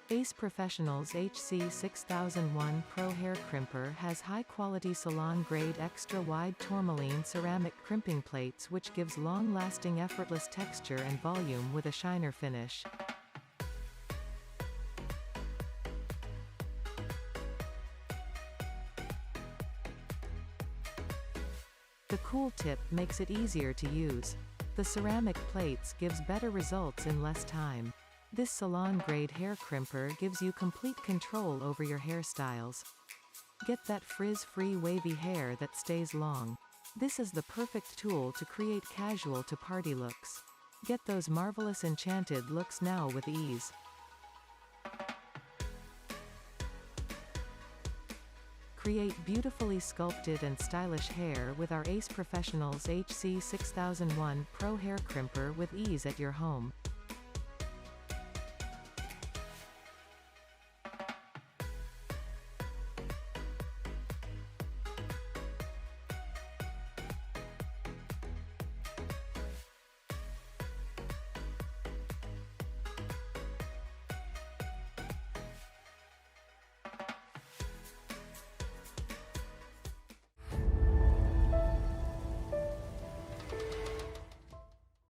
Acee Professional's HC6001 Pro Hair Crimper has high-quality salon-grade extra-wide tourmaline ceramic crimping plates which gives long-lasting effortless texture and volume with a shiner finish. The cool tip makes it easier to use. The ceramic plates gives better results in less time. This salon-grade hair crimper gives you complete control over your hairstyles. Get that frizz-free wavy hair that stays long. This is the perfect tool to create casual to party looks. Get those marvelous enchanted looks now with ease. Create beautifully sculpted and stylish hair with our Acee Professional's HC6001 Pro Hair Crimper with ease at your home.